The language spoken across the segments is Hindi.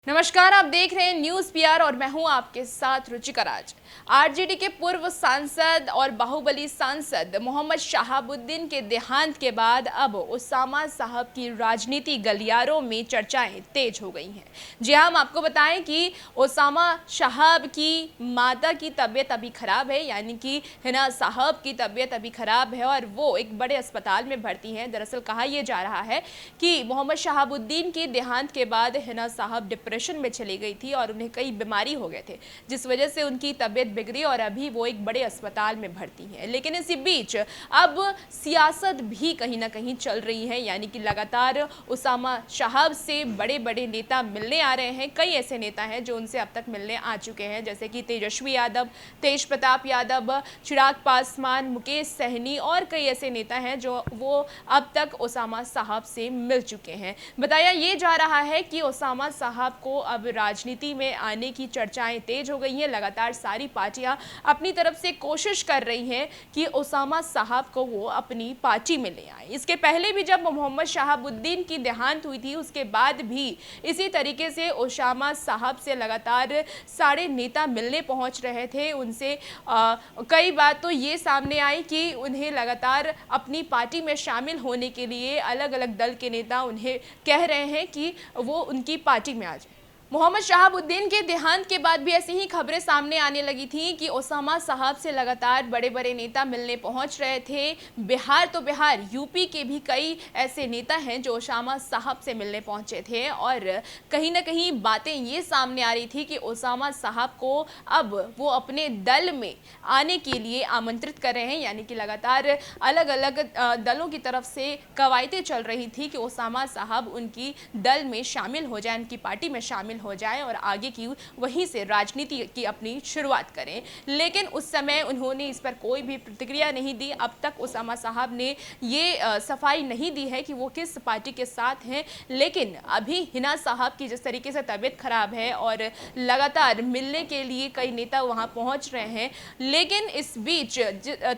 नमस्कार, आप देख रहे हैं न्यूज़ पीआर और मैं हूं आपके साथ रुचिका राज। आरजेडी के पूर्व सांसद और बाहुबली सांसद मोहम्मद शहाबुद्दीन के देहांत के बाद अब उसामा साहब की राजनीति गलियारों में चर्चाएं तेज हो गई हैं। जी हां, हम आपको बताएं कि उसामा साहब की माता की तबीयत अभी खराब है, यानी कि हिना साहब की तबीयत अभी खराब है और वो एक बड़े अस्पताल में भर्ती हैं। दरअसल कहा यह जा रहा है कि मोहम्मद शहाबुद्दीन के देहांत के बाद हिना साहब डिप्रेशन में चली गई थी और उन्हें कई बीमारी हो गए थे, जिस वजह से उनकी तबीयत बिगड़ी और अभी वो एक बड़े अस्पताल में भर्ती हैं। लेकिन इसी बीच अब सियासत भी कहीं ना कहीं चल रही है, यानी कि लगातार उसामा साहब से बड़े बड़े नेता मिलने आ रहे हैं। कई ऐसे नेता हैं जो उनसे अब तक मिलने आ चुके हैं, जैसे कि तेजस्वी यादव, तेज प्रताप यादव, चिराग पासवान, मुकेश सहनी और कई ऐसे नेता हैं जो वो अब तक उसामा साहब से मिल चुके हैं। बताया ये जा रहा है कि उसामा साहब को अब राजनीति में आने की चर्चाएं तेज हो गई हैं। लगातार सारी पार्टियां अपनी तरफ से कोशिश कर रही हैं कि उसामा साहब को वो अपनी पार्टी में ले आए। इसके पहले भी जब मोहम्मद शहाबुद्दीन की देहांत हुई थी, उसके बाद भी इसी तरीके से उसामा साहब से लगातार सारे नेता मिलने पहुंच रहे थे। उनसे कई बार तो ये सामने आई कि उन्हें लगातार अपनी पार्टी में शामिल होने के लिए अलग अलग दल के नेता उन्हें कह रहे हैं कि वो उनकी पार्टी में आ जाए। मोहम्मद शहाबुद्दीन के देहांत के बाद भी ऐसी ही खबरें सामने आने लगी थी कि उसामा साहब से लगातार बड़े बड़े नेता मिलने पहुंच रहे थे। बिहार तो बिहार, यूपी के भी कई ऐसे नेता हैं जो उसामा साहब से मिलने पहुंचे थे और कहीं ना कहीं बातें ये सामने आ रही थी कि उसामा साहब को अब वो अपने दल में आने के लिए आमंत्रित कर रहे हैं, यानी कि लगातार अलग अलग दलों की तरफ से कवायदें चल रही थी कि उसामा साहब उनकी दल में शामिल हो जाए, उनकी पार्टी में शामिल हो जाए और आगे की वहीं से राजनीति की अपनी शुरुआत करें। लेकिन उस समय उन्होंने इस पर कोई भी प्रतिक्रिया नहीं दी। अब तक उसामा साहब ने ये सफाई नहीं दी है कि वो किस पार्टी के साथ हैं। लेकिन अभी हिना साहब की जिस तरीके से तबीयत खराब है और लगातार मिलने के लिए कई नेता वहां पहुंच रहे हैं, लेकिन इस बीच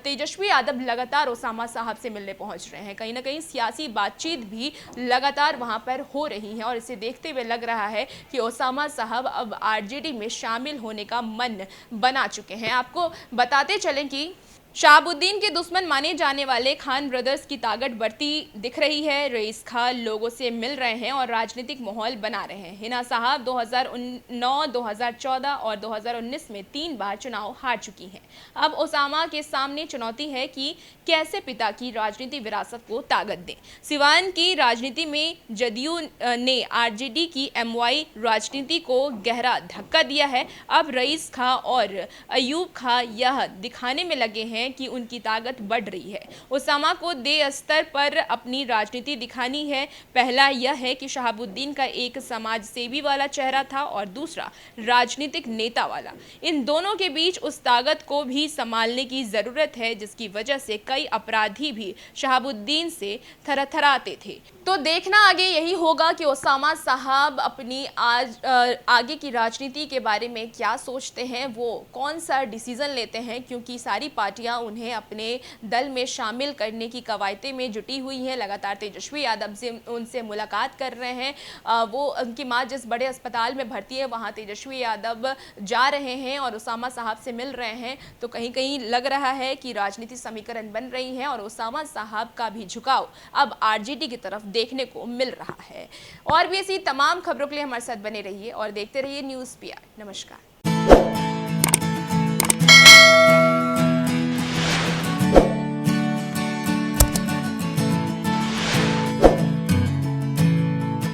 तेजस्वी यादव लगातार उसामा साहब से मिलने पहुंच रहे हैं। कहीं ना कहीं सियासी बातचीत भी लगातार वहां पर हो रही है और इसे देखते हुए लग रहा है कि उसामा साहब अब आरजेडी में शामिल होने का मन बना चुके हैं। आपको बताते चलें कि शहाबुद्दीन के दुश्मन माने जाने वाले खान ब्रदर्स की ताकत बढ़ती दिख रही है। रईस खान लोगों से मिल रहे हैं और राजनीतिक माहौल बना रहे हैं। हिना साहब 2009, 2014 और 2019 में 3 बार चुनाव हार चुकी हैं। अब उसामा के सामने चुनौती है कि कैसे पिता की राजनीति विरासत को ताकत दें। सिवान की राजनीति में जदयू ने आरजेडी की एमवाई राजनीति को गहरा धक्का दिया है। अब रईस खान और अयूब खान यह दिखाने में लगे हैं कि उनकी ताकत बढ़ रही है। उसामा को देश स्तर पर अपनी राजनीति दिखानी है। पहला यह है कि शहाबुद्दीन का एक समाज सेवी वाला चेहरा था और दूसरा राजनीतिक नेता वाला। इन दोनों के बीच उस ताकत को भी संभालने की जरूरत है, जिसकी वजह से कई अपराधी भी शहाबुद्दीन से थरथराते थे। तो देखना आगे यही होगा कि उसामा साहब अपनी आगे की राजनीति के बारे में क्या सोचते हैं, वो कौन सा डिसीजन लेते हैं, क्योंकि सारी पार्टियां उन्हें अपने दल में शामिल करने की कवायदे में जुटी हुई हैं। लगातार तेजस्वी यादव से उनसे मुलाकात कर रहे हैं। वो उनकी मां जिस बड़े अस्पताल में भर्ती है वहां तेजस्वी यादव जा रहे हैं और उसामा साहब से मिल रहे हैं। तो कहीं कहीं लग रहा है कि राजनीति समीकरण बन रही है और उसामा साहब का भी झुकाव अब आरजेडी की तरफ देखने को मिल रहा है। और भी ऐसी तमाम खबरों के लिए हमारे साथ बने रहिए और देखते रहिए न्यूज़ पीआर। नमस्कार।